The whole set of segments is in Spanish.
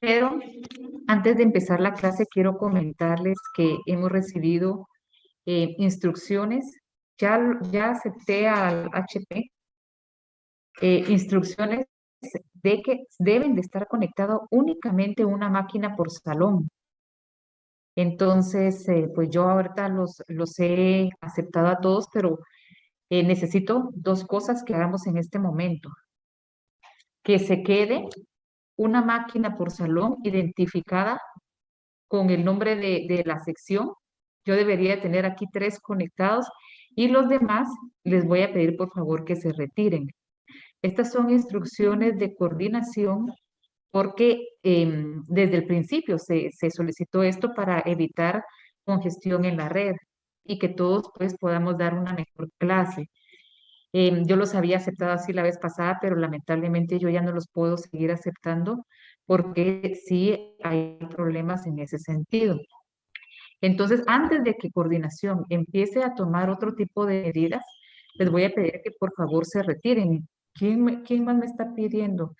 Pero antes de empezar la clase, quiero comentarles que hemos recibido instrucciones. Ya acepté al HP, instrucciones de que deben de estar conectado únicamente una máquina por salón. Entonces, pues yo ahorita los he aceptado a todos, pero necesito dos cosas que hagamos en este momento. Que se quede una máquina por salón identificada con el nombre de la sección. Yo debería tener aquí 3 conectados y los demás les voy a pedir por favor que se retiren. Estas son instrucciones de coordinación porque desde el principio se solicitó esto para evitar congestión en la red y que todos pues podamos dar una mejor clase. Yo los había aceptado así la vez pasada, pero lamentablemente yo ya no los puedo seguir aceptando porque sí hay problemas en ese sentido. Entonces, antes de que coordinación empiece a tomar otro tipo de medidas, les voy a pedir que por favor se retiren. ¿Quién más me está pidiendo?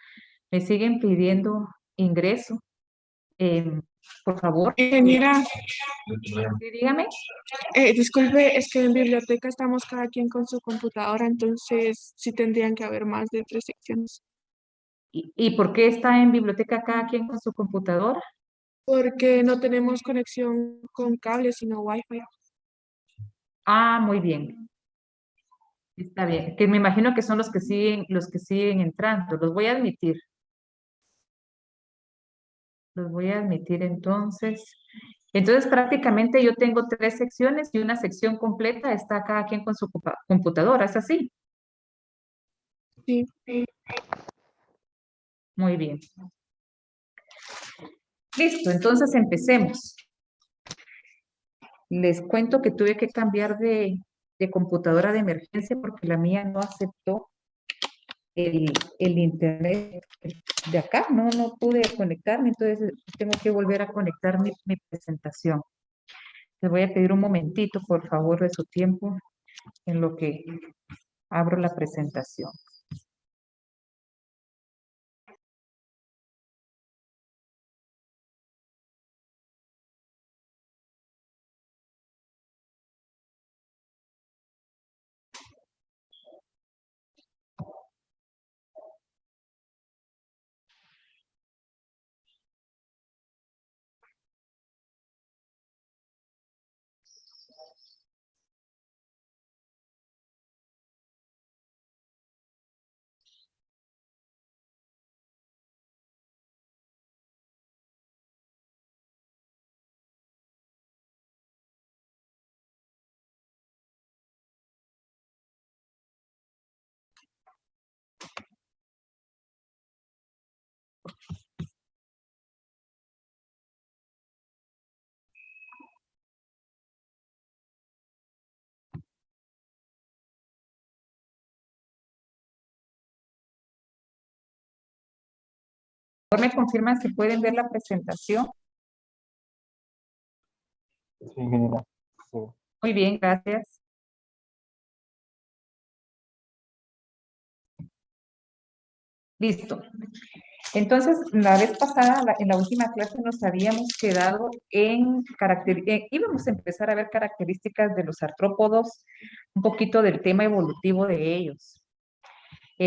Me siguen pidiendo ingreso. Em, por favor, Ingeniera, sí, dígame. disculpe, es que en biblioteca estamos cada quien con su computadora, entonces sí tendrían que haber más de 3 secciones. ¿Y por qué está en biblioteca cada quien con su computadora? Porque no tenemos conexión con cable, sino Wi-Fi. Ah, muy bien. Está bien. Que me imagino que son los que siguen entrando. Los voy a admitir. Los voy a admitir entonces. Entonces, prácticamente yo tengo 3 secciones y una sección completa está cada quien con su computadora. ¿Es así? Sí. Muy bien. Listo, entonces empecemos. Les cuento que tuve que cambiar de computadora de emergencia porque la mía no aceptó el internet de acá. No pude conectarme, entonces tengo que volver a conectar mi presentación. Les voy a pedir un momentito, por favor, de su tiempo en lo que abro la presentación. Por favor, me confirman si pueden ver la presentación. Sí, ingeniera. Sí. Muy bien, gracias. Listo. Entonces, la vez pasada, en la última clase, nos habíamos quedado íbamos a empezar a ver características de los artrópodos, un poquito del tema evolutivo de ellos.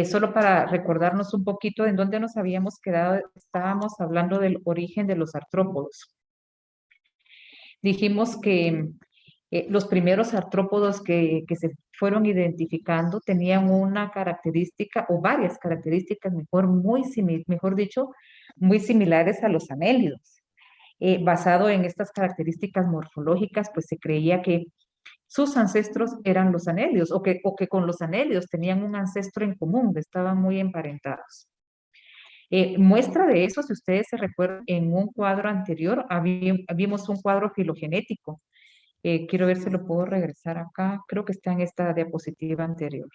Solo para recordarnos un poquito en dónde nos habíamos quedado, estábamos hablando del origen de los artrópodos. Dijimos que los primeros artrópodos que se fueron identificando tenían una característica o varias características, mejor dicho, muy similares a los anélidos. Basado en estas características morfológicas, pues se creía que sus ancestros eran los anélidos o que con los anélidos tenían un ancestro en común, estaban muy emparentados. Muestra de eso, si ustedes se recuerdan, en un cuadro anterior vimos un cuadro filogenético. Quiero ver si lo puedo regresar acá. Creo que está en esta diapositiva anterior.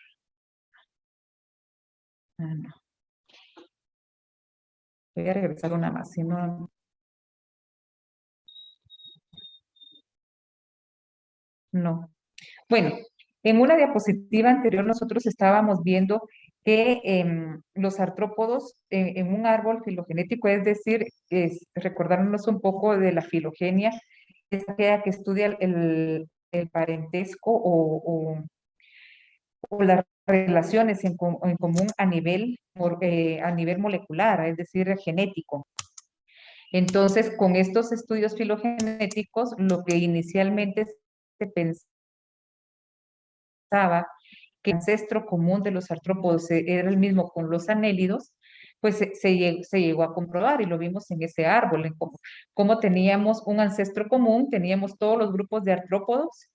Ah, no. Voy a regresar una más, si no. No. Bueno, en una diapositiva anterior nosotros estábamos viendo que los artrópodos en un árbol filogenético, es decir, recordarnos un poco de la filogenia, es aquella que estudia el parentesco o las relaciones en común a nivel molecular, es decir, genético. Entonces, con estos estudios filogenéticos, lo que inicialmente se pensaba que el ancestro común de los artrópodos era el mismo con los anélidos, pues se llegó a comprobar y lo vimos en ese árbol, en cómo teníamos un ancestro común, teníamos todos los grupos de artrópodos,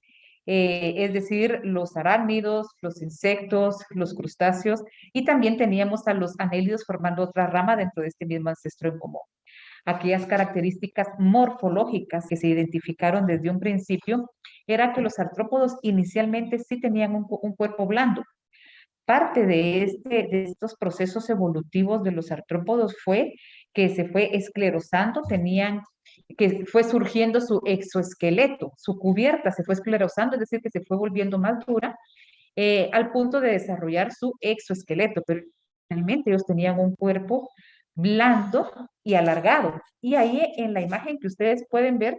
es decir, los arácnidos, los insectos, los crustáceos, y también teníamos a los anélidos formando otra rama dentro de este mismo ancestro en común. Aquellas características morfológicas que se identificaron desde un principio era que los artrópodos inicialmente sí tenían un cuerpo blando. Parte de estos procesos evolutivos de los artrópodos fue que se fue esclerosando, que fue surgiendo su exoesqueleto, su cubierta se fue esclerosando, es decir, que se fue volviendo más dura, al punto de desarrollar su exoesqueleto, pero realmente ellos tenían un cuerpo blando y alargado. Y ahí en la imagen que ustedes pueden ver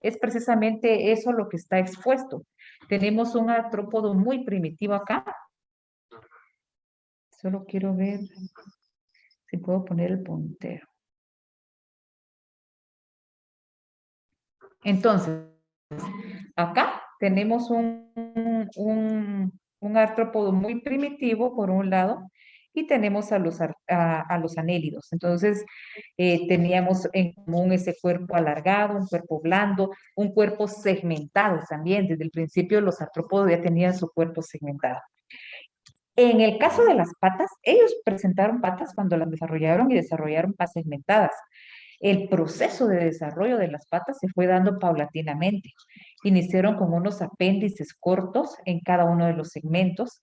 es precisamente eso lo que está expuesto. Tenemos un artrópodo muy primitivo acá. Solo quiero ver si puedo poner el puntero. Entonces, acá tenemos un artrópodo muy primitivo, por un lado, y tenemos a los anélidos. Entonces, teníamos en común ese cuerpo alargado, un cuerpo blando, un cuerpo segmentado también. Desde el principio los artrópodos ya tenían su cuerpo segmentado. En el caso de las patas, ellos presentaron patas cuando las desarrollaron y desarrollaron patas segmentadas. El proceso de desarrollo de las patas se fue dando paulatinamente. Iniciaron con unos apéndices cortos en cada uno de los segmentos.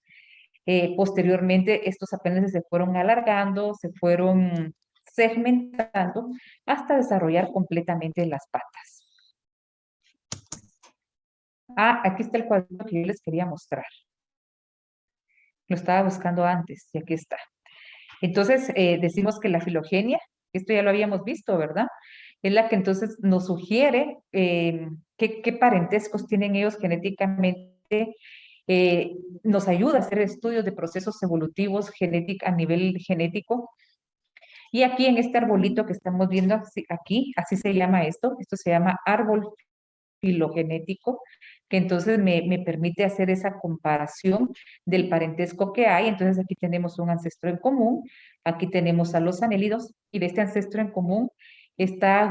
Posteriormente, estos apéndices se fueron alargando, se fueron segmentando hasta desarrollar completamente las patas. Ah, aquí está el cuadro que yo les quería mostrar. Lo estaba buscando antes y aquí está. Entonces, decimos que la filogenia, esto ya lo habíamos visto, ¿verdad? Es la que entonces nos sugiere qué parentescos tienen ellos genéticamente, nos ayuda a hacer estudios de procesos evolutivos a nivel genético. Y aquí en este arbolito que estamos viendo aquí, así se llama esto se llama árbol filogenético, que entonces me permite hacer esa comparación del parentesco que hay. Entonces aquí tenemos un ancestro en común, aquí tenemos a los anélidos, y de este ancestro en común está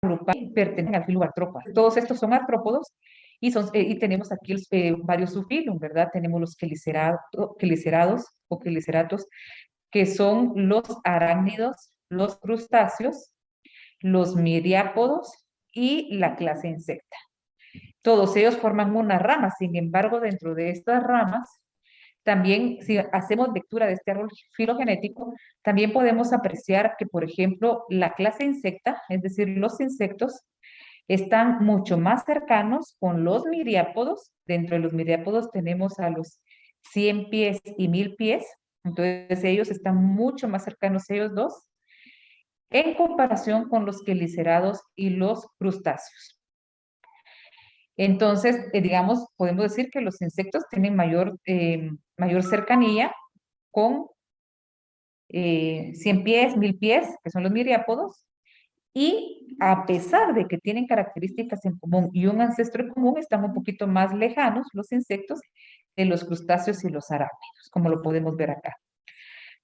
agrupado, pertenecen al filo Arthropoda. Todos estos son artrópodos y tenemos aquí varios subfilum, ¿verdad? Tenemos los quelicerados o queliceratos, que son los arácnidos, los crustáceos, los miriápodos y la clase insecta. Todos ellos forman una rama, sin embargo, dentro de estas ramas, también si hacemos lectura de este árbol filogenético, también podemos apreciar que, por ejemplo, la clase insecta, es decir, los insectos, están mucho más cercanos con los miriápodos. Dentro de los miriápodos tenemos a los 100 pies y 1000 pies, entonces ellos están mucho más cercanos ellos dos en comparación con los quelicerados y los crustáceos. Entonces, digamos, podemos decir que los insectos tienen mayor cercanía con 100 pies, 1000 pies, que son los miriápodos, y a pesar de que tienen características en común y un ancestro en común, están un poquito más lejanos los insectos de los crustáceos y los arácnidos, como lo podemos ver acá.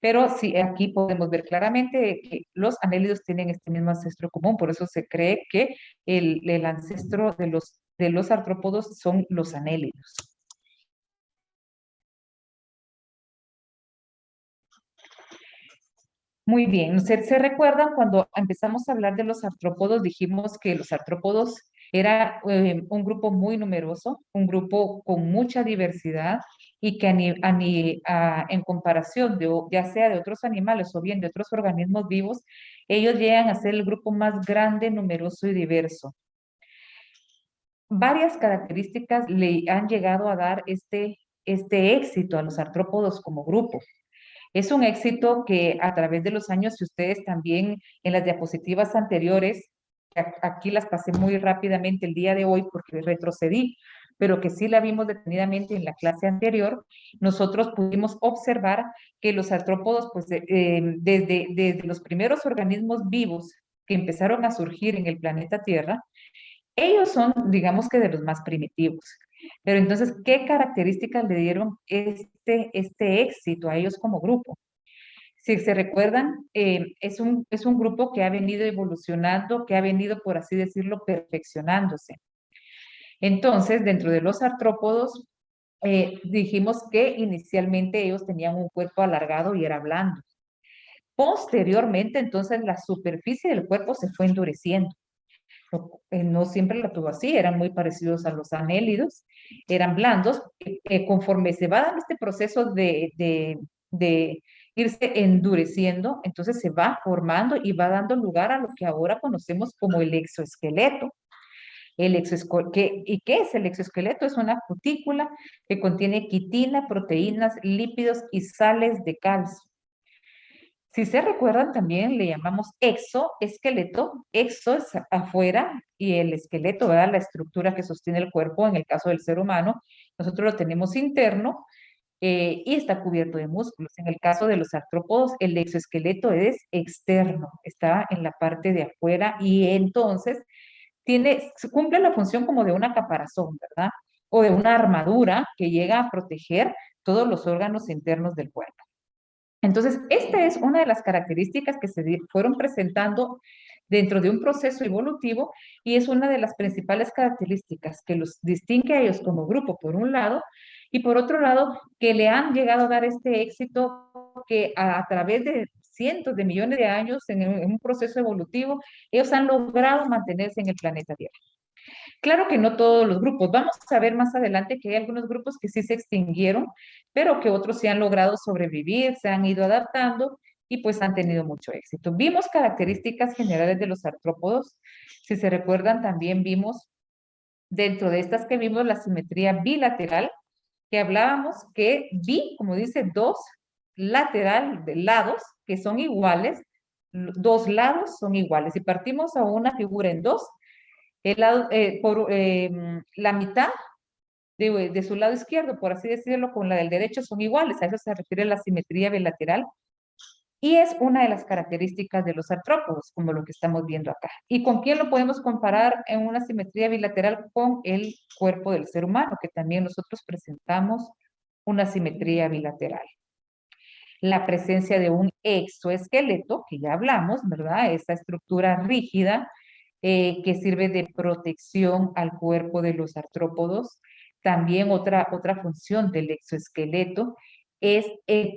Pero sí, aquí podemos ver claramente que los anélidos tienen este mismo ancestro común, por eso se cree que el ancestro de los artrópodos son los anélidos. Muy bien, ¿se recuerdan cuando empezamos a hablar de los artrópodos? Dijimos que los artrópodos era un grupo muy numeroso, un grupo con mucha diversidad y que en comparación ya sea de otros animales o bien de otros organismos vivos, ellos llegan a ser el grupo más grande, numeroso y diverso. varias características le han llegado a dar este éxito a los artrópodos como grupo. Es un éxito que a través de los años, si ustedes también en las diapositivas anteriores, aquí las pasé muy rápidamente el día de hoy porque retrocedí, pero que sí la vimos detenidamente en la clase anterior, nosotros pudimos observar que los artrópodos, pues desde los primeros organismos vivos que empezaron a surgir en el planeta Tierra, ellos son, digamos que de los más primitivos. Pero entonces, ¿qué características le dieron este éxito a ellos como grupo? Si se recuerdan, es un grupo que ha venido evolucionando, que ha venido, por así decirlo, perfeccionándose. Entonces, dentro de los artrópodos, dijimos que inicialmente ellos tenían un cuerpo alargado y era blando. Posteriormente, entonces, la superficie del cuerpo se fue endureciendo. No siempre la tuvo así, eran muy parecidos a los anélidos, eran blandos. Conforme se va dando este proceso de irse endureciendo, entonces se va formando y va dando lugar a lo que ahora conocemos como el exoesqueleto. ¿Y qué es el exoesqueleto? Es una cutícula que contiene quitina, proteínas, lípidos y sales de calcio. Si se recuerdan, también le llamamos exoesqueleto. Exo es afuera y el esqueleto, ¿verdad? La estructura que sostiene el cuerpo, en el caso del ser humano, nosotros lo tenemos interno y está cubierto de músculos. En el caso de los artrópodos, el exoesqueleto es externo, está en la parte de afuera y entonces cumple la función como de una caparazón, ¿verdad? O de una armadura que llega a proteger todos los órganos internos del cuerpo. Entonces, esta es una de las características que se fueron presentando dentro de un proceso evolutivo y es una de las principales características que los distingue a ellos como grupo, por un lado, y por otro lado, que le han llegado a dar este éxito que a través de cientos de millones de años en un proceso evolutivo, ellos han logrado mantenerse en el planeta Tierra. Claro que no todos los grupos. Vamos a ver más adelante que hay algunos grupos que sí se extinguieron, pero que otros sí han logrado sobrevivir, se han ido adaptando y pues han tenido mucho éxito. Vimos características generales de los artrópodos. Si se recuerdan, también vimos, dentro de estas que vimos, la simetría bilateral, que hablábamos que como dice, dos lateral de lados que son iguales, dos lados son iguales. Si partimos a una figura en dos, la mitad de su lado izquierdo, por así decirlo, con la del derecho son iguales. A eso se refiere la simetría bilateral. Y es una de las características de los artrópodos, como lo que estamos viendo acá. ¿Y con quién lo podemos comparar en una simetría bilateral? Con el cuerpo del ser humano, que también nosotros presentamos una simetría bilateral. La presencia de un exoesqueleto, que ya hablamos, ¿verdad? Esa estructura rígida que sirve de protección al cuerpo de los artrópodos. También otra función del exoesqueleto es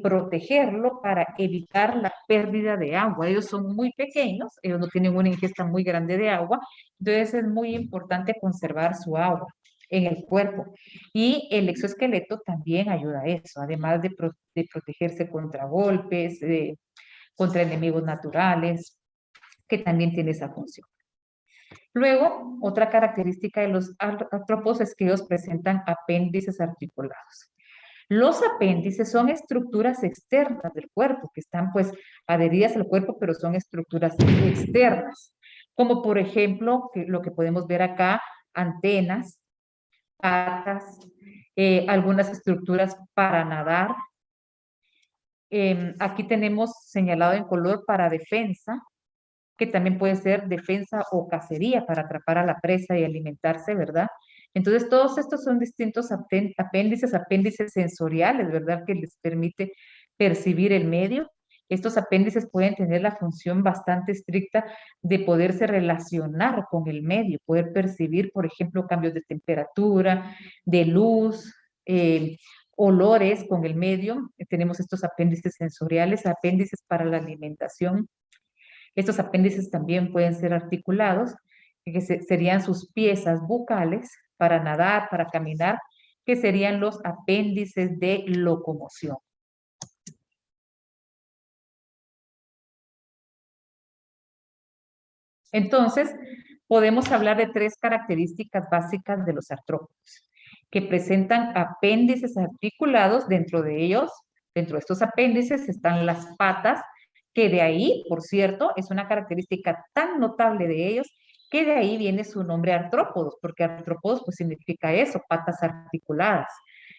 protegerlo para evitar la pérdida de agua. Ellos son muy pequeños, ellos no tienen una ingesta muy grande de agua, entonces es muy importante conservar su agua en el cuerpo. Y el exoesqueleto también ayuda a eso, además de protegerse contra golpes, contra enemigos naturales, que también tiene esa función. Luego, otra característica de los artrópodos es que ellos presentan apéndices articulados. Los apéndices son estructuras externas del cuerpo, que están pues adheridas al cuerpo, pero son estructuras externas, como por ejemplo lo que podemos ver acá, antenas, patas, algunas estructuras para nadar. Aquí tenemos señalado en color para defensa, que también puede ser defensa o cacería para atrapar a la presa y alimentarse, ¿verdad? Entonces, todos estos son distintos apéndices sensoriales, ¿verdad? Que les permite percibir el medio. Estos apéndices pueden tener la función bastante estricta de poderse relacionar con el medio, poder percibir, por ejemplo, cambios de temperatura, de luz, olores con el medio. Tenemos estos apéndices sensoriales, apéndices para la alimentación. Estos apéndices también pueden ser articulados, que serían sus piezas bucales para nadar, para caminar, que serían los apéndices de locomoción. Entonces, podemos hablar de 3 características básicas de los artrópodos, que presentan apéndices articulados. Dentro de ellos, dentro de estos apéndices están las patas, que de ahí, por cierto, es una característica tan notable de ellos, que de ahí viene su nombre artrópodos, porque artrópodos pues significa eso, patas articuladas.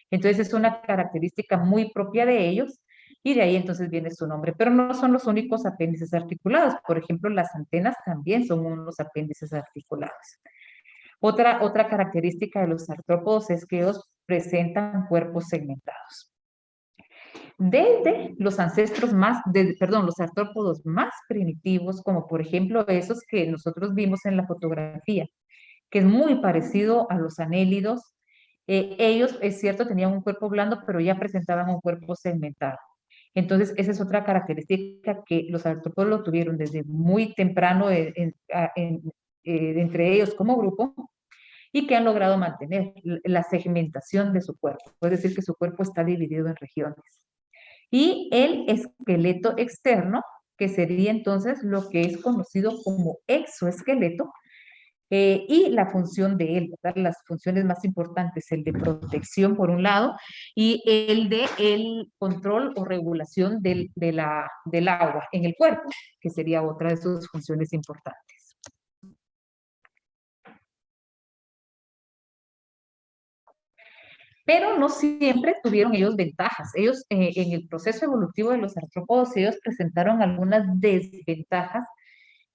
Entonces es una característica muy propia de ellos, y de ahí entonces viene su nombre. Pero no son los únicos apéndices articulados. Por ejemplo, las antenas también son unos apéndices articulados. Otra característica de los artrópodos es que ellos presentan cuerpos segmentados. Desde los ancestros los artrópodos más primitivos, como por ejemplo esos que nosotros vimos en la fotografía, que es muy parecido a los anélidos. Ellos, es cierto, tenían un cuerpo blando, pero ya presentaban un cuerpo segmentado. Entonces, esa es otra característica que los artrópodos lo tuvieron desde muy temprano entre ellos como grupo, y que han logrado mantener la segmentación de su cuerpo. Es decir, que su cuerpo está dividido en regiones. Y el esqueleto externo, que sería entonces lo que es conocido como exoesqueleto, y la función de él, ¿verdad? Las funciones más importantes, el de protección por un lado, y el de el control o regulación del agua en el cuerpo, que sería otra de sus funciones importantes. Pero no siempre tuvieron ellos ventajas. Ellos, en el proceso evolutivo de los artrópodos, ellos presentaron algunas desventajas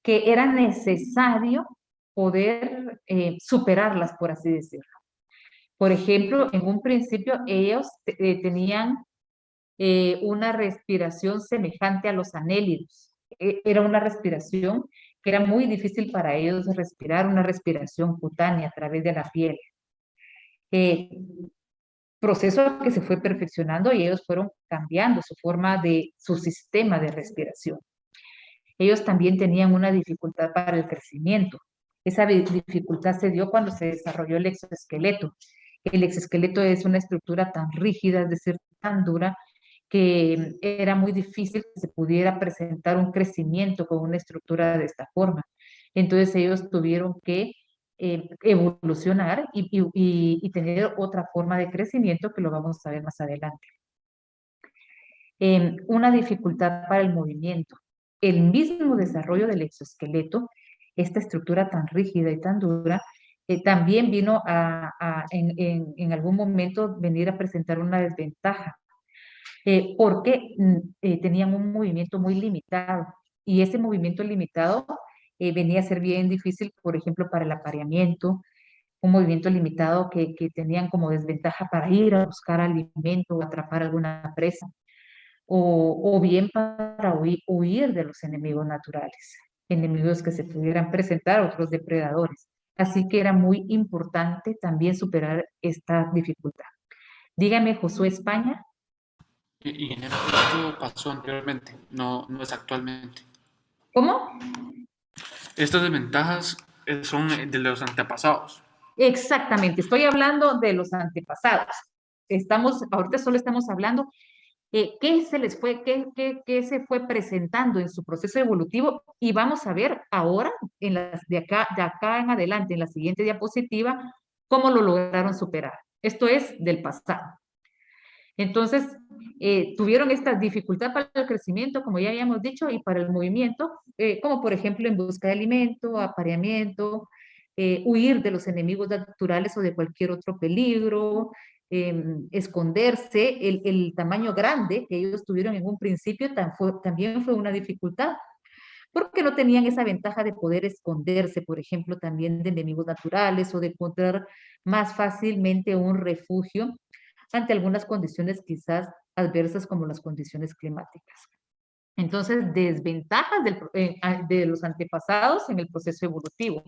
que era necesario poder superarlas, por así decirlo. Por ejemplo, en un principio ellos tenían una respiración semejante a los anélidos. Era una respiración que era muy difícil para ellos respirar, una respiración cutánea a través de la piel. Proceso que se fue perfeccionando y ellos fueron cambiando su sistema de respiración. Ellos también tenían una dificultad para el crecimiento. Esa dificultad se dio cuando se desarrolló el exoesqueleto. El exoesqueleto es una estructura tan rígida, es decir, tan dura, que era muy difícil que se pudiera presentar un crecimiento con una estructura de esta forma. Entonces ellos tuvieron que evolucionar y tener otra forma de crecimiento, que lo vamos a ver más adelante. Una dificultad para el movimiento. El mismo desarrollo del exoesqueleto, esta estructura tan rígida y tan dura, también vino en algún momento venir a presentar una desventaja, porque tenían un movimiento muy limitado, y ese movimiento limitado venía a ser bien difícil, por ejemplo, para el apareamiento, un movimiento limitado que tenían como desventaja para ir a buscar alimento o atrapar alguna presa, o bien para huir de los enemigos naturales, enemigos que se pudieran presentar, otros depredadores. Así que era muy importante también superar esta dificultad. Dígame, Josué España. Y en esto pasó anteriormente, no es actualmente. ¿Cómo? Estas desventajas son de los antepasados. Exactamente, estoy hablando de los antepasados. Ahorita solo estamos hablando qué se fue presentando en su proceso evolutivo, y vamos a ver ahora, de acá en adelante, en la siguiente diapositiva, cómo lo lograron superar. Esto es del pasado. Entonces, tuvieron esta dificultad para el crecimiento, como ya habíamos dicho, y para el movimiento, como por ejemplo en busca de alimento, apareamiento, huir de los enemigos naturales o de cualquier otro peligro, esconderse. El tamaño grande que ellos tuvieron en un principio también fue una dificultad, porque no tenían esa ventaja de poder esconderse, por ejemplo, también de enemigos naturales, o de encontrar más fácilmente un refugio ante algunas condiciones quizás adversas, como las condiciones climáticas. Entonces, desventajas de los antepasados en el proceso evolutivo,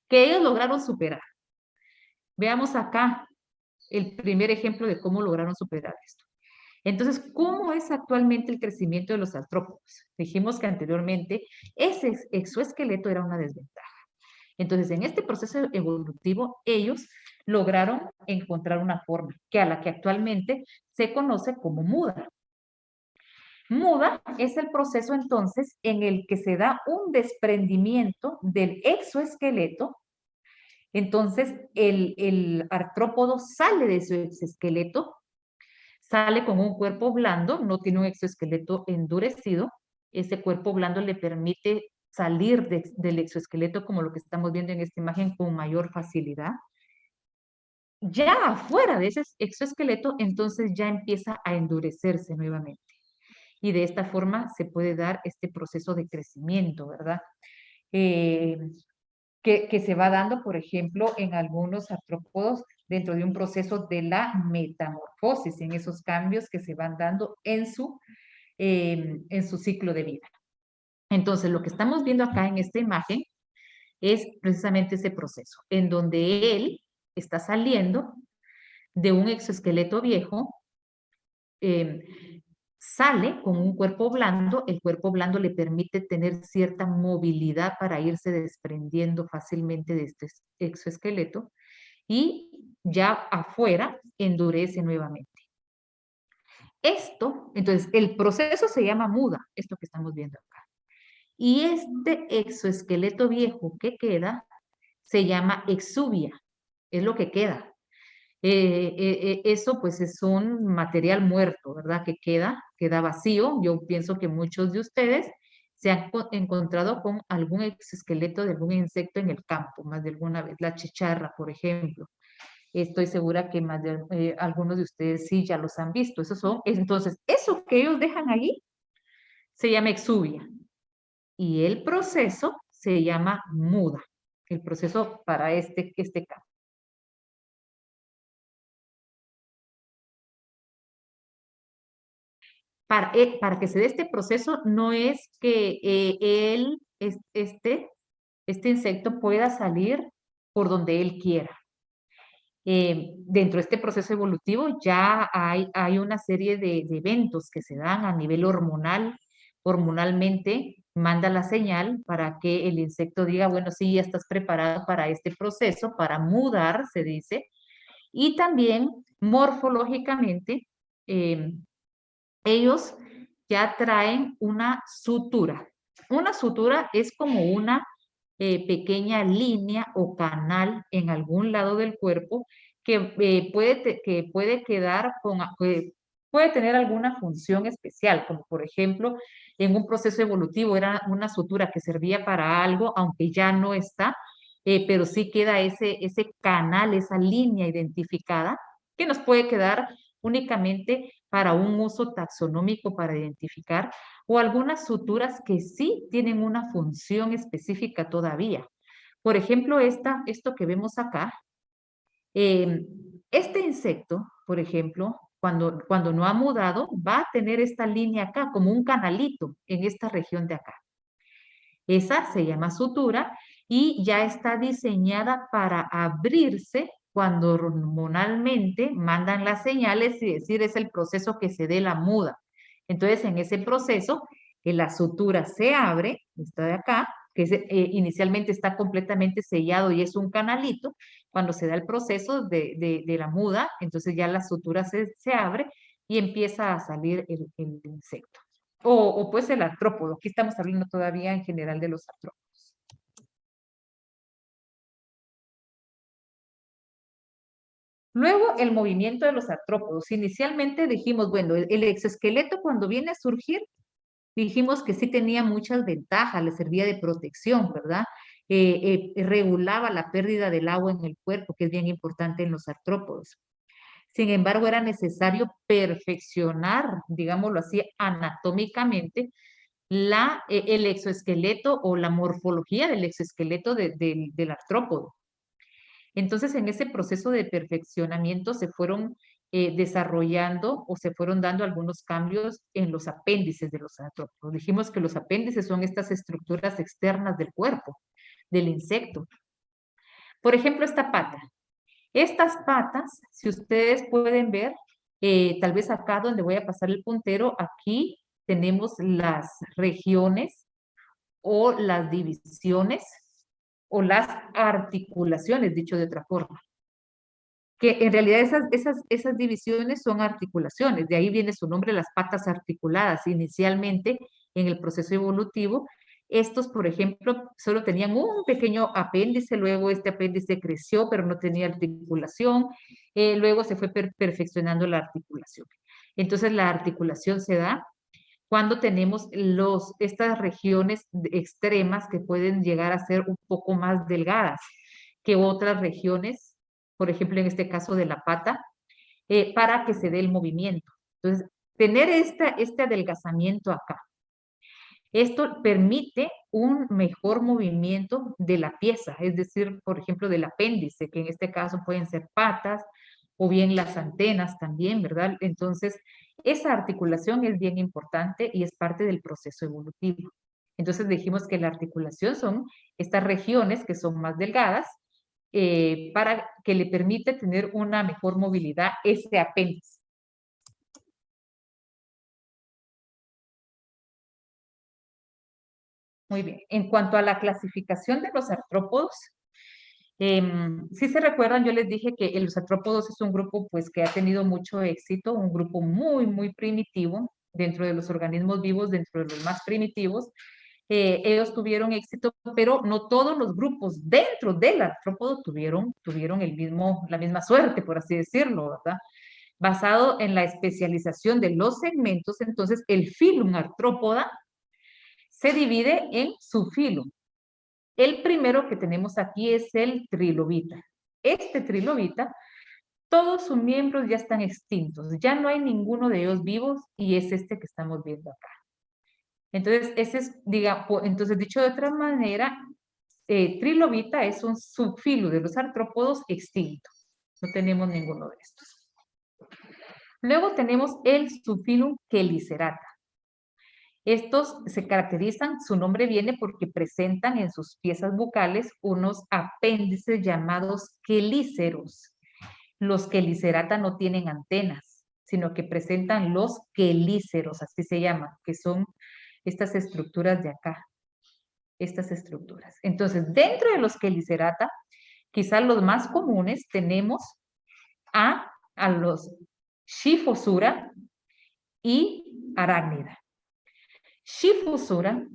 que ellos lograron superar. Veamos acá el primer ejemplo de cómo lograron superar esto. Entonces, ¿cómo es actualmente el crecimiento de los artrópodos? Dijimos que anteriormente ese exoesqueleto era una desventaja. Entonces, en este proceso evolutivo, ellos lograron encontrar una forma, a la que actualmente se conoce como muda. Muda es el proceso entonces en el que se da un desprendimiento del exoesqueleto. Entonces el artrópodo sale de su exoesqueleto, sale con un cuerpo blando, no tiene un exoesqueleto endurecido. Ese cuerpo blando le permite salir del exoesqueleto, como lo que estamos viendo en esta imagen, con mayor facilidad. Ya afuera de ese exoesqueleto, entonces ya empieza a endurecerse nuevamente. Y de esta forma se puede dar este proceso de crecimiento, ¿verdad? Que se va dando, por ejemplo, en algunos artrópodos dentro de un proceso de la metamorfosis, en esos cambios que se van dando en su ciclo de vida. Entonces, lo que estamos viendo acá en esta imagen es precisamente ese proceso, en donde él está saliendo de un exoesqueleto viejo, sale con un cuerpo blando, el cuerpo blando le permite tener cierta movilidad para irse desprendiendo fácilmente de este exoesqueleto y ya afuera endurece nuevamente. Esto, entonces, el proceso se llama muda, esto que estamos viendo acá. Y este exoesqueleto viejo que queda se llama exuvia, es lo que queda. Eso pues es un material muerto, ¿verdad? Que queda vacío. Yo pienso que muchos de ustedes se han encontrado con algún exoesqueleto de algún insecto en el campo, más de alguna vez, la chicharra, por ejemplo. Estoy segura que más de algunos de ustedes sí ya los han visto. Entonces, eso que ellos dejan allí se llama exuvia. Y el proceso se llama muda, el proceso para este caso. Para que se dé este proceso, no es que este insecto pueda salir por donde él quiera. Dentro de este proceso evolutivo ya hay una serie de eventos que se dan a nivel hormonal. Hormonalmente manda la señal para que el insecto diga, bueno, sí, ya estás preparado para este proceso, para mudar, se dice. Y también morfológicamente, ellos ya traen una sutura. Una sutura es como una pequeña línea o canal en algún lado del cuerpo que puede quedar puede tener alguna función especial, como por ejemplo, en un proceso evolutivo era una sutura que servía para algo, aunque ya no está, pero sí queda ese canal, esa línea identificada, que nos puede quedar únicamente para un uso taxonómico para identificar, o algunas suturas que sí tienen una función específica todavía. Por ejemplo, esto que vemos acá, este insecto, por ejemplo, cuando no ha mudado, va a tener esta línea acá, como un canalito en esta región de acá. Esa se llama sutura y ya está diseñada para abrirse cuando hormonalmente mandan las señales, y decir, es el proceso que se dé la muda. Entonces, en ese proceso, la sutura se abre, esta de acá, que inicialmente está completamente sellado y es un canalito. Cuando se da el proceso de la muda, entonces ya la sutura se abre y empieza a salir el insecto. O pues el artrópodo. Aquí estamos hablando todavía en general de los artrópodos. Luego, el movimiento de los artrópodos. Inicialmente dijimos, bueno, el exoesqueleto cuando viene a surgir, dijimos que sí tenía muchas ventajas, le servía de protección, ¿verdad? Regulaba la pérdida del agua en el cuerpo, que es bien importante en los artrópodos. Sin embargo, era necesario perfeccionar, digámoslo así, anatómicamente, el exoesqueleto o la morfología del exoesqueleto del artrópodo. Entonces, en ese proceso de perfeccionamiento se fueron desarrollando o se fueron dando algunos cambios en los apéndices de los artrópodos. Dijimos que los apéndices son estas estructuras externas del cuerpo, del insecto. Por ejemplo, esta pata. Estas patas, si ustedes pueden ver, tal vez acá donde voy a pasar el puntero, aquí tenemos las regiones o las divisiones o las articulaciones, dicho de otra forma. que en realidad esas divisiones son articulaciones, de ahí viene su nombre, las patas articuladas. Inicialmente, en el proceso evolutivo, estos, por ejemplo, solo tenían un pequeño apéndice, luego este apéndice creció, pero no tenía articulación, luego se fue perfeccionando la articulación. Entonces, la articulación se da cuando tenemos estas regiones extremas que pueden llegar a ser un poco más delgadas que otras regiones, por ejemplo, en este caso de la pata, para que se dé el movimiento. Entonces, tener este adelgazamiento acá, esto permite un mejor movimiento de la pieza, es decir, por ejemplo, del apéndice, que en este caso pueden ser patas o bien las antenas también, ¿verdad? Entonces, esa articulación es bien importante y es parte del proceso evolutivo. Entonces, dijimos que la articulación son estas regiones que son más delgadas para que le permite tener una mejor movilidad ese apéndice. Muy bien. En cuanto a la clasificación de los artrópodos, si se recuerdan, yo les dije que los artrópodos es un grupo pues que ha tenido mucho éxito, un grupo muy, muy primitivo dentro de los organismos vivos, dentro de los más primitivos. Ellos tuvieron éxito, pero no todos los grupos dentro del artrópodo tuvieron la misma suerte, por así decirlo, ¿verdad? Basado en la especialización de los segmentos, entonces el filum artrópoda se divide en subfilum. El primero que tenemos aquí es el trilobita. Este trilobita, todos sus miembros ya están extintos, ya no hay ninguno de ellos vivos y es este que estamos viendo acá. Entonces, ese es, entonces dicho de otra manera, trilobita es un subfilo de los artrópodos extinto. No tenemos ninguno de estos. Luego tenemos el subfilum Chelicerata. Estos se caracterizan, su nombre viene porque presentan en sus piezas bucales unos apéndices llamados quelíceros. Los Chelicerata no tienen antenas, sino que presentan los quelíceros, así se llaman, que son estas estructuras de acá, estas estructuras. Entonces, dentro de los Chelicerata, quizás los más comunes tenemos a los Scyphosura y Arácnida. Scyphosura,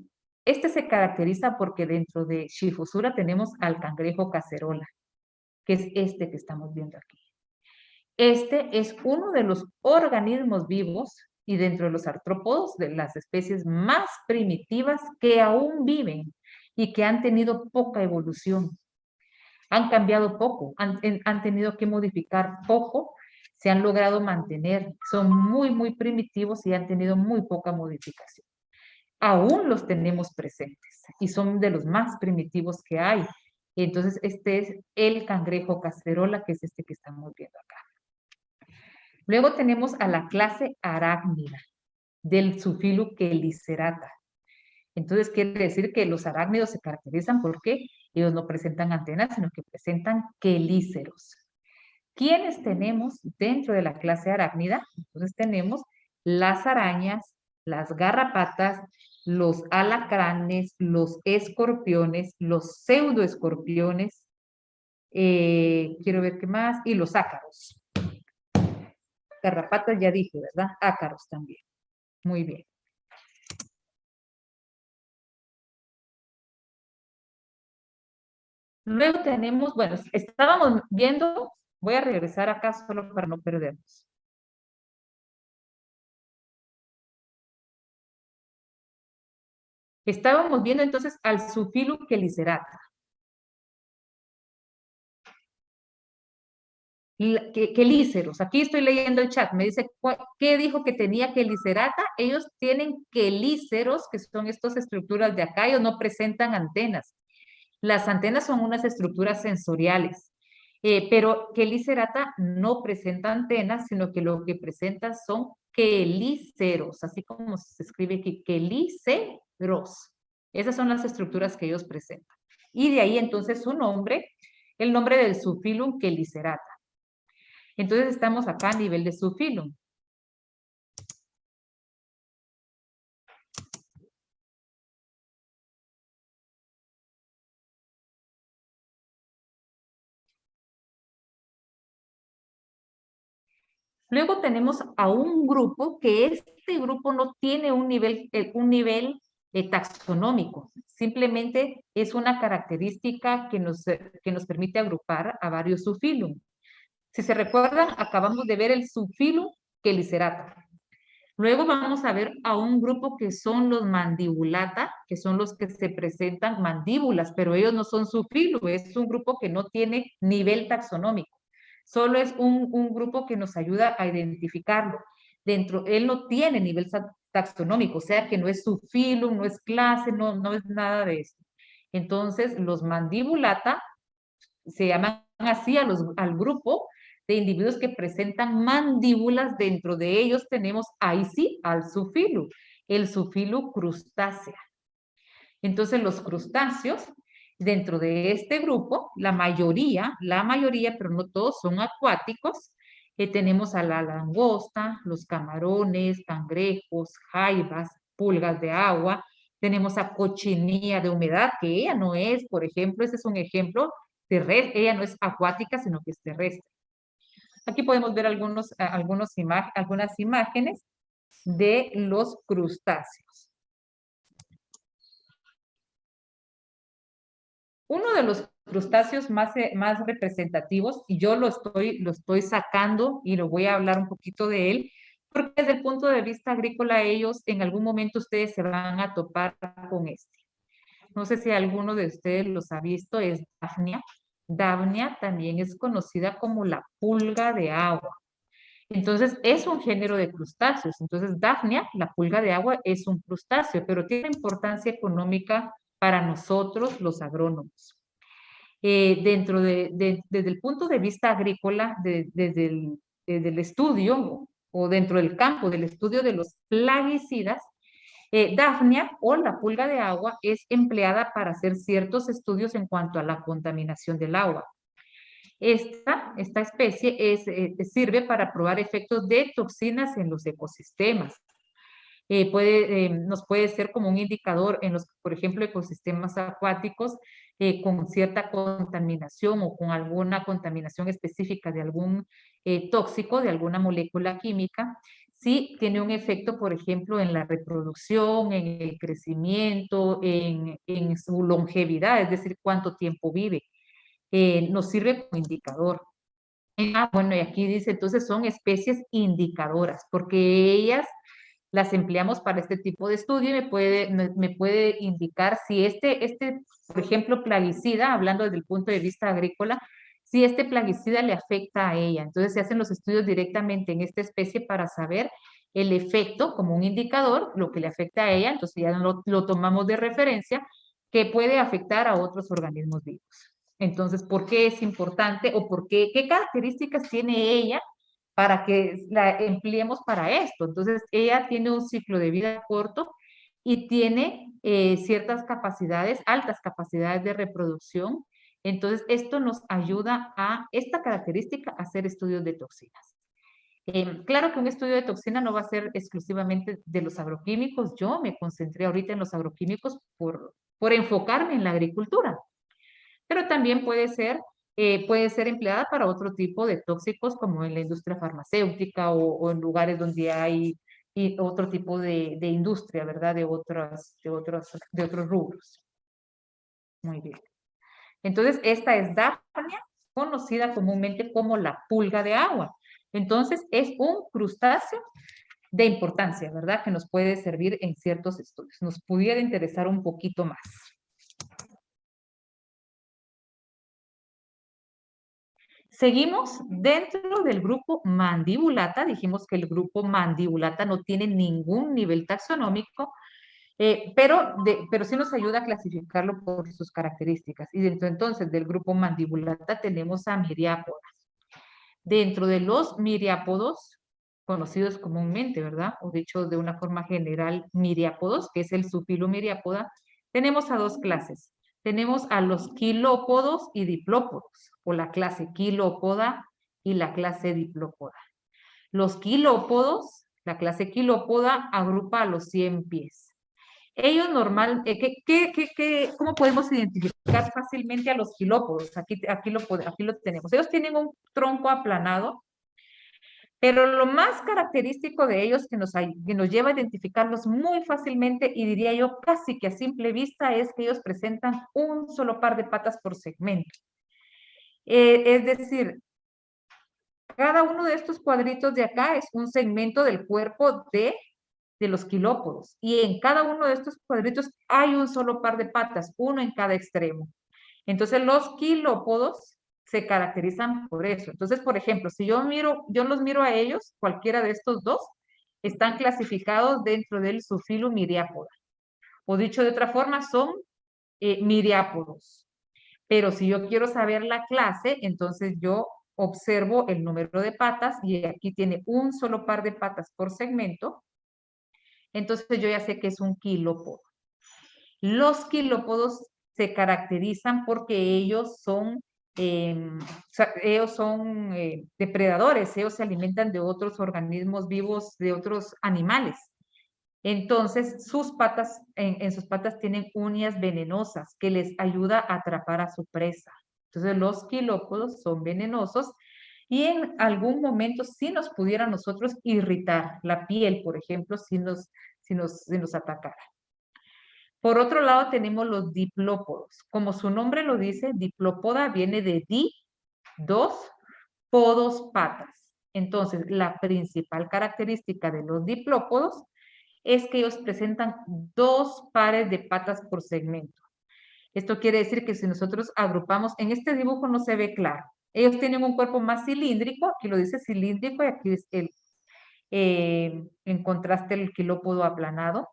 este se caracteriza porque dentro de Scyphosura tenemos al cangrejo cacerola, que es este que estamos viendo aquí. Este es uno de los organismos vivos y dentro de los artrópodos de las especies más primitivas que aún viven y que han tenido poca evolución. Han cambiado poco, han tenido que modificar poco, se han logrado mantener, son muy, muy primitivos y han tenido muy poca modificación. Aún los tenemos presentes y son de los más primitivos que hay. Entonces, este es el cangrejo cacerola, que es este que estamos viendo acá. Luego tenemos a la clase arácnida del subfilo Chelicerata. Entonces, quiere decir que los arácnidos se caracterizan porque ellos no presentan antenas, sino que presentan quelíceros. ¿Quiénes tenemos dentro de la clase arácnida? Entonces tenemos las arañas, las garrapatas, los alacranes, los escorpiones, los pseudoescorpiones, quiero ver qué más, y los ácaros. Garrapatas ya dije, ¿verdad? Ácaros también. Muy bien. Luego tenemos, bueno, estábamos viendo, voy a regresar acá solo para no perdernos. Estábamos viendo entonces al subfilo Chelicerata. Quelíceros, aquí estoy leyendo el chat, me dice, ¿qué dijo que tenía Chelicerata? Ellos tienen quelíceros, que son estas estructuras de acá, ellos no presentan antenas. Las antenas son unas estructuras sensoriales, pero Chelicerata no presenta antenas, sino que lo que presenta son quelíceros, así como se escribe aquí, quelíceros. Esas son las estructuras que ellos presentan. Y de ahí entonces su nombre, el nombre del subfilum Chelicerata. Entonces estamos acá a nivel de subfilum. Luego tenemos a un grupo que este grupo no tiene un nivel taxonómico, simplemente es una característica que nos permite agrupar a varios subfilum. Si se recuerdan, acabamos de ver el subfilum Chelicerata. Luego vamos a ver a un grupo que son los mandibulata, que son los que se presentan mandíbulas, pero ellos no son subfilum, es un grupo que no tiene nivel taxonómico. Solo es un grupo que nos ayuda a identificarlo. Él no tiene nivel taxonómico, o sea que no es subfilum, no es clase, no es nada de eso. Entonces, los mandibulata se llaman así al grupo de individuos que presentan mandíbulas. Dentro de ellos tenemos ahí sí al subfilum, el subfilum crustácea. Entonces los crustáceos, dentro de este grupo, la mayoría, pero no todos, son acuáticos. Tenemos a la langosta, los camarones, cangrejos, jaivas, pulgas de agua. Tenemos a cochinilla de humedad, que ella no es, por ejemplo, ese es un ejemplo terrestre, ella no es acuática, sino que es terrestre. Aquí podemos ver algunas imágenes de los crustáceos. Uno de los crustáceos más representativos, y yo lo estoy sacando y lo voy a hablar un poquito de él, porque desde el punto de vista agrícola ellos en algún momento ustedes se van a topar con este. No sé si alguno de ustedes los ha visto, es Daphnia. Daphnia también es conocida como la pulga de agua. Entonces, es un género de crustáceos. Entonces, Daphnia, la pulga de agua, es un crustáceo, pero tiene importancia económica para nosotros, los agrónomos. Desde el punto de vista agrícola, desde el estudio o dentro del campo del estudio de los plaguicidas, Daphnia o la pulga de agua es empleada para hacer ciertos estudios en cuanto a la contaminación del agua. Esta especie sirve para probar efectos de toxinas en los ecosistemas. Nos puede ser como un indicador en los, por ejemplo, ecosistemas acuáticos con cierta contaminación o con alguna contaminación específica de algún tóxico, de alguna molécula química. Sí tiene un efecto, por ejemplo, en la reproducción, en el crecimiento, en su longevidad, es decir, cuánto tiempo vive. Nos sirve como indicador. Bueno, y aquí dice, entonces son especies indicadoras, porque ellas las empleamos para este tipo de estudio y me puede indicar si por ejemplo, plaguicida, hablando desde el punto de vista agrícola, si este plaguicida le afecta a ella. Entonces se hacen los estudios directamente en esta especie para saber el efecto como un indicador, lo que le afecta a ella, entonces ya lo tomamos de referencia, que puede afectar a otros organismos vivos. Entonces, ¿por qué es importante o qué características tiene ella para que la empleemos para esto? Entonces, ella tiene un ciclo de vida corto y tiene ciertas capacidades, altas capacidades de reproducción. Entonces, esto nos ayuda a esta característica a hacer estudios de toxinas. Claro que un estudio de toxina no va a ser exclusivamente de los agroquímicos. Yo me concentré ahorita en los agroquímicos por enfocarme en la agricultura. Pero también puede ser empleada para otro tipo de tóxicos, como en la industria farmacéutica o en lugares donde hay otro tipo de industria, ¿verdad? De otros rubros. Muy bien. Entonces, esta es Daphnia, conocida comúnmente como la pulga de agua. Entonces, es un crustáceo de importancia, ¿verdad? Que nos puede servir en ciertos estudios. Nos pudiera interesar un poquito más. Seguimos dentro del grupo mandibulata. Dijimos que el grupo mandibulata no tiene ningún nivel taxonómico, pero sí nos ayuda a clasificarlo por sus características. Y dentro entonces del grupo mandibulata tenemos a miriápodas. Dentro de los miriápodos, conocidos comúnmente, ¿verdad? O dicho de una forma general, miriápodos, que es el subfilo miriápoda, tenemos a dos clases. Tenemos a los quilópodos y diplópodos, o la clase quilópoda y la clase diplópoda. Los quilópodos, la clase quilópoda, agrupa a los 100 pies. Ellos ¿cómo podemos identificar fácilmente a los quilópodos? Aquí lo tenemos. Ellos tienen un tronco aplanado, Pero lo más característico de ellos que nos lleva a identificarlos muy fácilmente y diría yo casi que a simple vista es que ellos presentan un solo par de patas por segmento. Es decir, cada uno de estos cuadritos de acá es un segmento del cuerpo de los quilópodos. Y en cada uno de estos cuadritos hay un solo par de patas, uno en cada extremo. Entonces los quilópodos se caracterizan por eso. Entonces, por ejemplo, si yo los miro a ellos, cualquiera de estos dos, están clasificados dentro del subfilum Myriapoda. O dicho de otra forma, son miriápodos. Pero si yo quiero saber la clase, entonces yo observo el número de patas y aquí tiene un solo par de patas por segmento. Entonces yo ya sé que es un quilópodo. Los quilópodos se caracterizan porque ellos son depredadores, ellos se alimentan de otros organismos vivos, de otros animales. Entonces, en sus patas tienen uñas venenosas que les ayuda a atrapar a su presa. Entonces, los quilópodos son venenosos y en algún momento sí nos pudiera nosotros irritar la piel, por ejemplo, si nos atacara. Por otro lado, tenemos los diplópodos. Como su nombre lo dice, diplópoda viene de dos, podos, patas. Entonces, la principal característica de los diplópodos es que ellos presentan dos pares de patas por segmento. Esto quiere decir que si nosotros agrupamos, en este dibujo no se ve claro. Ellos tienen un cuerpo más cilíndrico, aquí lo dice cilíndrico y aquí es en contraste el quilópodo aplanado.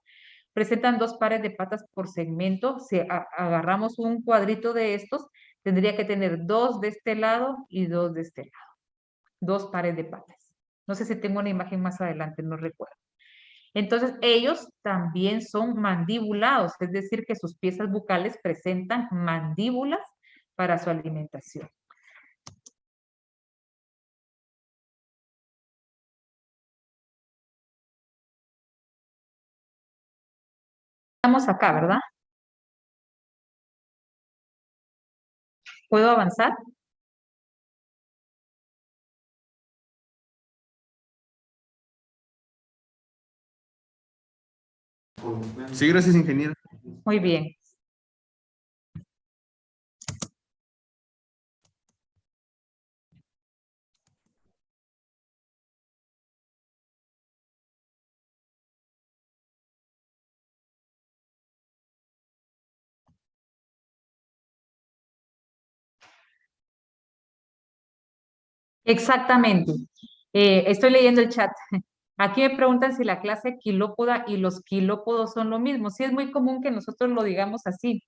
Presentan dos pares de patas por segmento. Si agarramos un cuadrito de estos, tendría que tener dos de este lado y dos de este lado. Dos pares de patas. No sé si tengo una imagen más adelante, no recuerdo. Entonces, ellos también son mandibulados, es decir, que sus piezas bucales presentan mandíbulas para su alimentación. Estamos acá, ¿verdad? ¿Puedo avanzar? Sí, gracias, ingeniero. Muy bien. Exactamente. Estoy leyendo el chat. Aquí me preguntan si la clase quilópoda y los quilópodos son lo mismo. Sí, es muy común que nosotros lo digamos así.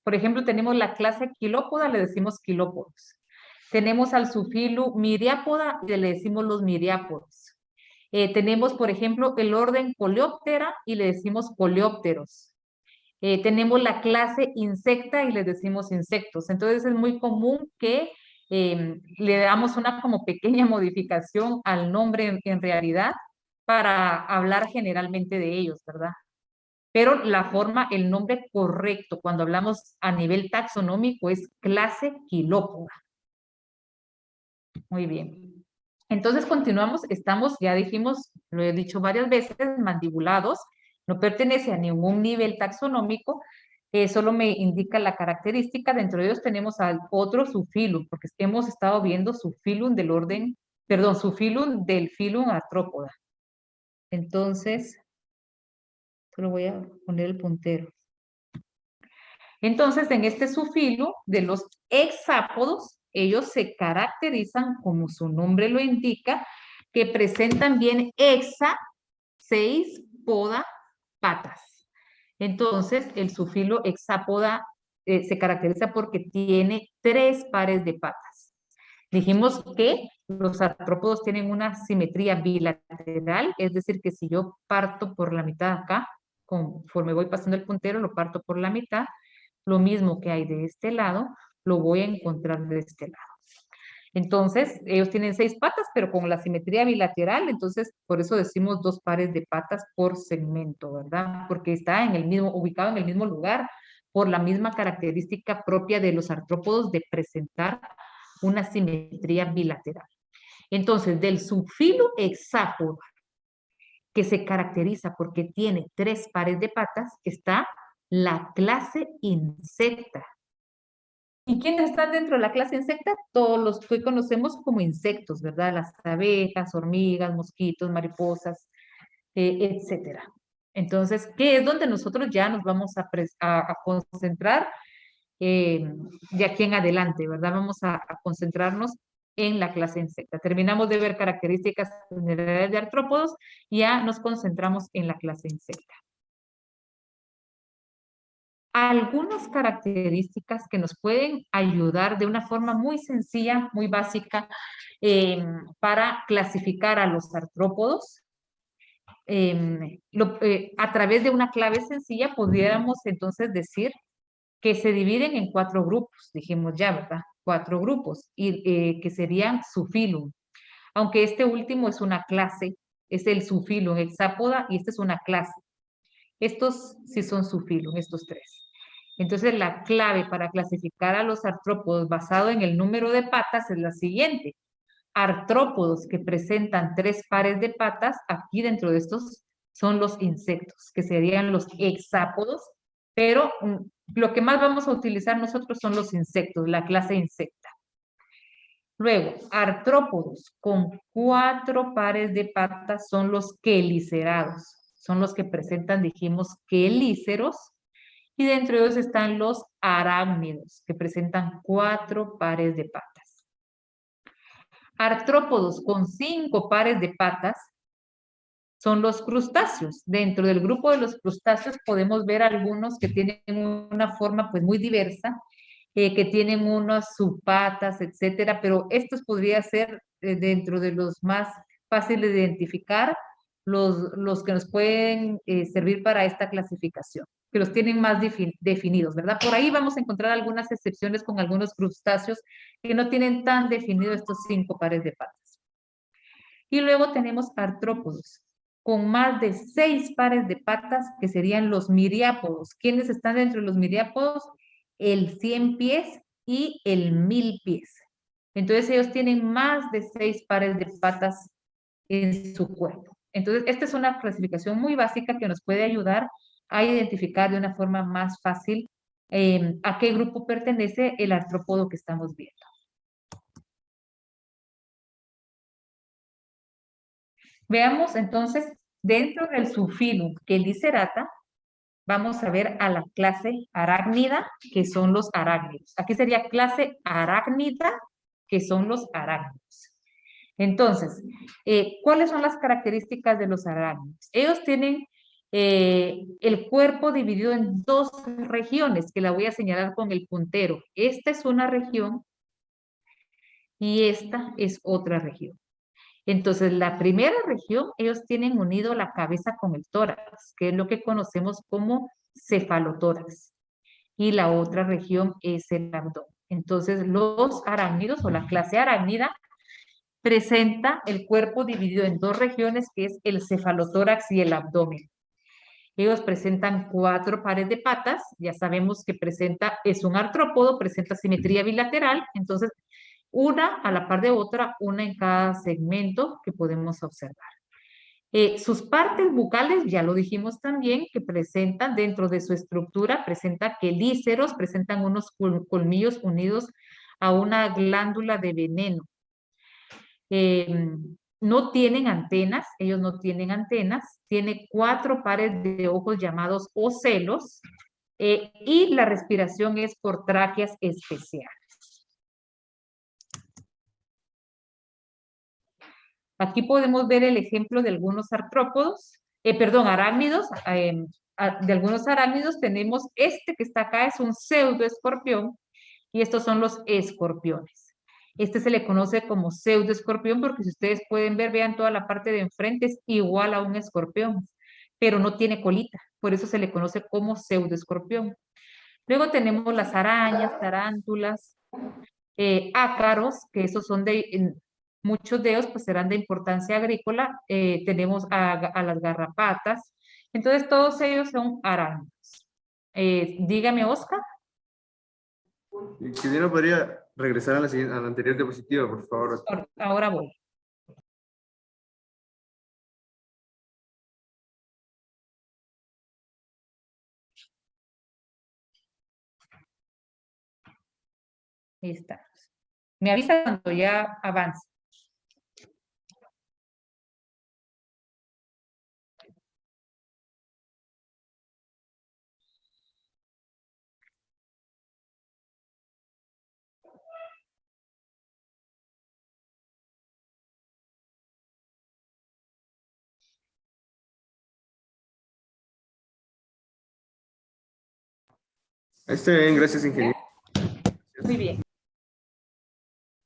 Por ejemplo, tenemos la clase quilópoda, le decimos quilópodos. Tenemos al subfilo miriápoda y le decimos los miriápodos. Tenemos, por ejemplo, el orden coleóptera y le decimos coleópteros. Tenemos la clase insecta y le decimos insectos. Entonces es muy común que le damos una como pequeña modificación al nombre en realidad para hablar generalmente de ellos, ¿verdad? Pero la forma, el nombre correcto cuando hablamos a nivel taxonómico es clase quilópoda. Muy bien. Entonces continuamos, ya dijimos, lo he dicho varias veces, mandibulados, no pertenece a ningún nivel taxonómico, solo me indica la característica. Dentro de ellos tenemos al otro subfilum, porque hemos estado viendo subfilum del orden, perdón, subfilum del filum Artrópoda. Entonces, solo voy a poner el puntero. Entonces, en este subfilum de los hexápodos, ellos se caracterizan, como su nombre lo indica, que presentan bien hexa, 6, poda, patas. Entonces, el subfilo hexápoda se caracteriza porque tiene 3 pares de patas. Dijimos que los artrópodos tienen una simetría bilateral, es decir, que si yo parto por la mitad acá, conforme voy pasando el puntero, lo parto por la mitad, lo mismo que hay de este lado, lo voy a encontrar de este lado. Entonces, ellos tienen 6 patas, pero con la simetría bilateral, entonces, por eso decimos 2 pares de patas por segmento, ¿verdad? Porque está ubicado en el mismo lugar, por la misma característica propia de los artrópodos de presentar una simetría bilateral. Entonces, del subfilo hexápoda, que se caracteriza porque tiene 3 pares de patas, está la clase insecta. ¿Y quiénes están dentro de la clase insecta? Todos los que conocemos como insectos, ¿verdad? Las abejas, hormigas, mosquitos, mariposas, etcétera. Entonces, ¿qué es donde nosotros ya nos vamos a concentrar de aquí en adelante, ¿verdad? Vamos a concentrarnos en la clase insecta. Terminamos de ver características generales de artrópodos y ya nos concentramos en la clase insecta. Algunas características que nos pueden ayudar de una forma muy sencilla, muy básica, para clasificar a los artrópodos. A través de una clave sencilla pudiéramos entonces decir que se dividen en 4 grupos, dijimos ya, ¿verdad? 4 grupos, y que serían Zoophyllum. Aunque este último es una clase, es el Zoophyllum hexápoda, y esta es una clase. Estos sí son Zoophyllum, estos 3. Entonces, la clave para clasificar a los artrópodos basado en el número de patas es la siguiente. Artrópodos que presentan 3 pares de patas, aquí dentro de estos son los insectos, que serían los hexápodos, pero lo que más vamos a utilizar nosotros son los insectos, la clase insecta. Luego, artrópodos con 4 pares de patas son los quelicerados, son los que presentan, dijimos, quelíceros, y dentro de ellos están los arácnidos, que presentan 4 pares de patas. Artrópodos con 5 pares de patas son los crustáceos. Dentro del grupo de los crustáceos podemos ver algunos que tienen una forma pues muy diversa, que tienen unas subpatas, etcétera, pero estos podrían ser dentro de los más fáciles de identificar, los que nos pueden servir para esta clasificación, que los tienen más definidos, ¿verdad? Por ahí vamos a encontrar algunas excepciones con algunos crustáceos que no tienen tan definidos estos 5 pares de patas. Y luego tenemos artrópodos con más de 6 pares de patas, que serían los miriápodos. ¿Quiénes están dentro de los miriápodos? El 100 pies y el 1000 pies. Entonces ellos tienen más de 6 pares de patas en su cuerpo. Entonces esta es una clasificación muy básica que nos puede ayudar a identificar de una forma más fácil a qué grupo pertenece el artrópodo que estamos viendo. Veamos entonces, dentro del subfilum Chelicerata, vamos a ver a la clase arácnida, que son los arácnidos. Aquí sería clase arácnida, que son los arácnidos. Entonces, ¿cuáles son las características de los arácnidos? Ellos tienen el cuerpo dividido en 2 regiones, que la voy a señalar con el puntero. Esta es una región y esta es otra región. Entonces, la primera región, ellos tienen unido la cabeza con el tórax, que es lo que conocemos como cefalotórax. Y la otra región es el abdomen. Entonces, los arácnidos o la clase arácnida presenta el cuerpo dividido en 2 regiones, que es el cefalotórax y el abdomen. Ellos presentan 4 pares de patas, ya sabemos que es un artrópodo, presenta simetría bilateral, entonces una a la par de otra, una en cada segmento que podemos observar. Sus partes bucales, ya lo dijimos también, que presentan dentro de su estructura, presenta quelíceros, presentan unos colmillos unidos a una glándula de veneno. No tienen antenas, ellos no tienen antenas, tiene 4 pares de ojos llamados ocelos, y la respiración es por tráqueas especiales. Aquí podemos ver el ejemplo de algunos artrópodos, arácnidos. De algunos arácnidos tenemos este que está acá, es un pseudoescorpión, y estos son los escorpiones. Este se le conoce como pseudoescorpión porque si ustedes pueden ver, vean toda la parte de enfrente, es igual a un escorpión, pero no tiene colita, por eso se le conoce como pseudoescorpión. Luego tenemos las arañas, tarántulas, ácaros, que esos son muchos de ellos pues serán de importancia agrícola. Tenemos a las garrapatas. Entonces todos ellos son arácnidos. Dígame, Oscar. Si no podría regresar a la anterior diapositiva, por favor. Ahora voy. Ahí está. Me avisa cuando ya avance. Está bien, gracias, ingeniero. Muy bien.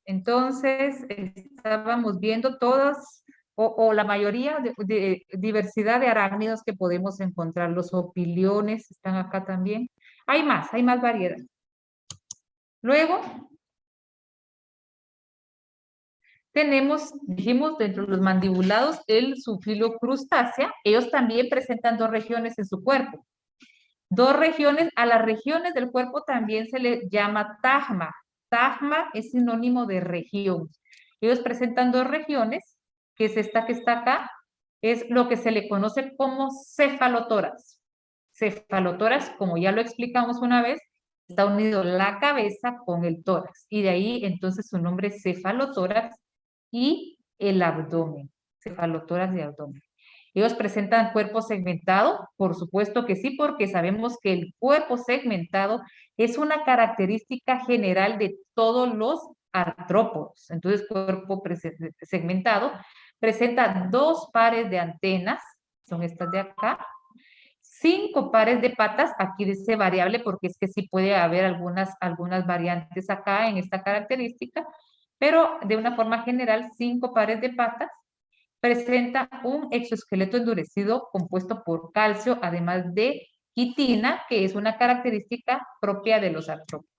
Entonces, estábamos viendo todas o la mayoría de diversidad de arácnidos que podemos encontrar. Los opiliones están acá también. Hay más variedad. Luego, tenemos, dijimos, dentro de los mandibulados, el Zoophilocrustacea. Ellos también presentan dos regiones en su cuerpo. Dos regiones, a las regiones del cuerpo también se le llama tagma. Tagma es sinónimo de región. Ellos presentan dos regiones, que es esta que está acá, es lo que se le conoce como cefalotórax. Cefalotórax, como ya lo explicamos una vez, está unido la cabeza con el tórax. Y de ahí entonces su nombre es cefalotórax y el abdomen. Cefalotórax y abdomen. ¿Ellos presentan cuerpo segmentado? Por supuesto que sí, porque sabemos que el cuerpo segmentado es una característica general de todos los artrópodos. Entonces, cuerpo segmentado presenta 2 pares de antenas, son estas de acá, 5 pares de patas, aquí dice variable porque es que sí puede haber algunas variantes acá en esta característica, pero de una forma general, 5 pares de patas. Presenta un exoesqueleto endurecido compuesto por calcio, además de quitina, que es una característica propia de los artrópodos.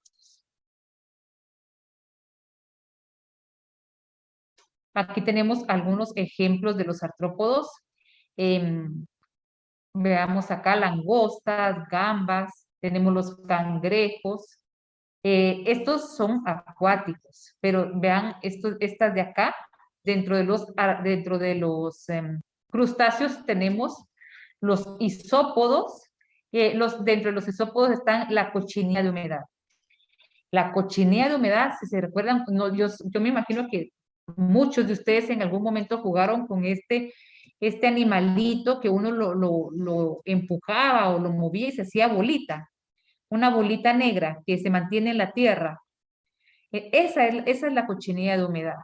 Aquí tenemos algunos ejemplos de los artrópodos. Veamos acá langostas, gambas, tenemos los cangrejos. Estos son acuáticos, pero vean estas de acá, dentro de los crustáceos tenemos los isópodos. Dentro de los isópodos están la cochinilla de humedad. La cochinilla de humedad, si se recuerdan, no, yo me imagino que muchos de ustedes en algún momento jugaron con este animalito que uno lo empujaba o lo movía y se hacía bolita, una bolita negra que se mantiene en la tierra. Esa es la cochinilla de humedad.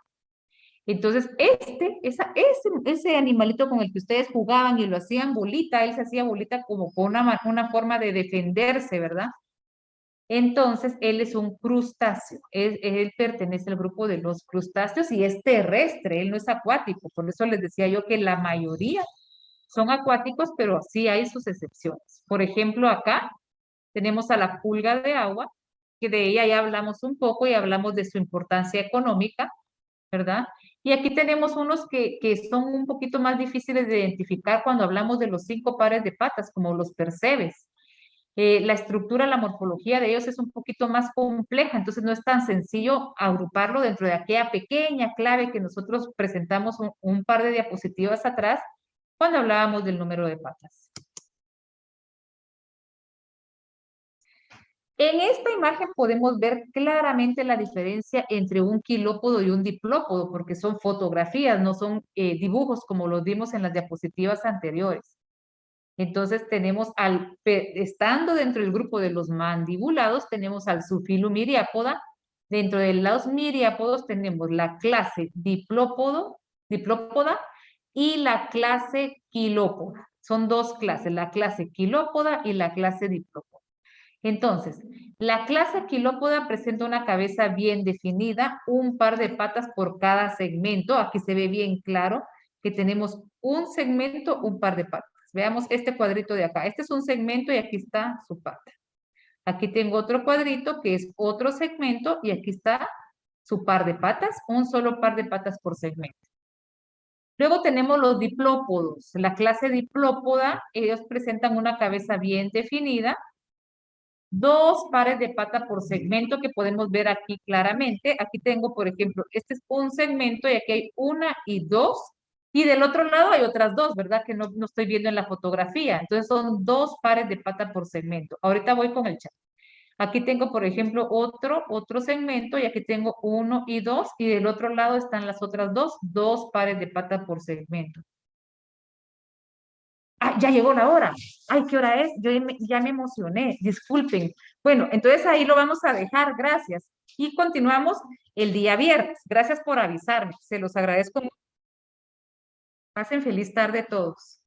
Entonces, ese animalito con el que ustedes jugaban y lo hacían bolita, él se hacía bolita como con una forma de defenderse, ¿verdad? Entonces, él es un crustáceo. Él pertenece al grupo de los crustáceos y es terrestre, él no es acuático. Por eso les decía yo que la mayoría son acuáticos, pero sí hay sus excepciones. Por ejemplo, acá tenemos a la pulga de agua, que de ella ya hablamos un poco y hablamos de su importancia económica, ¿verdad? Y aquí tenemos unos que son un poquito más difíciles de identificar cuando hablamos de los 5 pares de patas, como los percebes. La estructura, la morfología de ellos es un poquito más compleja, entonces no es tan sencillo agruparlo dentro de aquella pequeña clave que nosotros presentamos un par de diapositivas atrás cuando hablábamos del número de patas. En esta imagen podemos ver claramente la diferencia entre un quilópodo y un diplópodo, porque son fotografías, no son dibujos como los vimos en las diapositivas anteriores. Entonces tenemos estando dentro del grupo de los mandibulados, tenemos al Zoophilumiriapoda. Dentro de los miriápodos tenemos la clase diplópoda y la clase quilópoda. Son 2 clases, la clase quilópoda y la clase diplópoda. Entonces, la clase quilópoda presenta una cabeza bien definida, un par de patas por cada segmento. Aquí se ve bien claro que tenemos un segmento, un par de patas. Veamos este cuadrito de acá. Este es un segmento y aquí está su pata. Aquí tengo otro cuadrito que es otro segmento y aquí está su par de patas, un solo par de patas por segmento. Luego tenemos los diplópodos. La clase diplópoda, ellos presentan una cabeza bien definida, 2 pares de pata por segmento que podemos ver aquí claramente. Aquí tengo, por ejemplo, este es un segmento y aquí hay 1 y 2. Y del otro lado hay otras 2, ¿verdad? Que no estoy viendo en la fotografía. Entonces son 2 pares de pata por segmento. Ahorita voy con el chat. Aquí tengo, por ejemplo, otro segmento y aquí tengo 1 y 2 y del otro lado están las otras dos pares de patas por segmento. ¡Ah, ya llegó la hora! ¡Ay, qué hora es! Yo ya me emocioné, disculpen. Bueno, entonces ahí lo vamos a dejar, gracias. Y continuamos el día viernes. Gracias por avisarme, se los agradezco mucho. Pasen feliz tarde todos.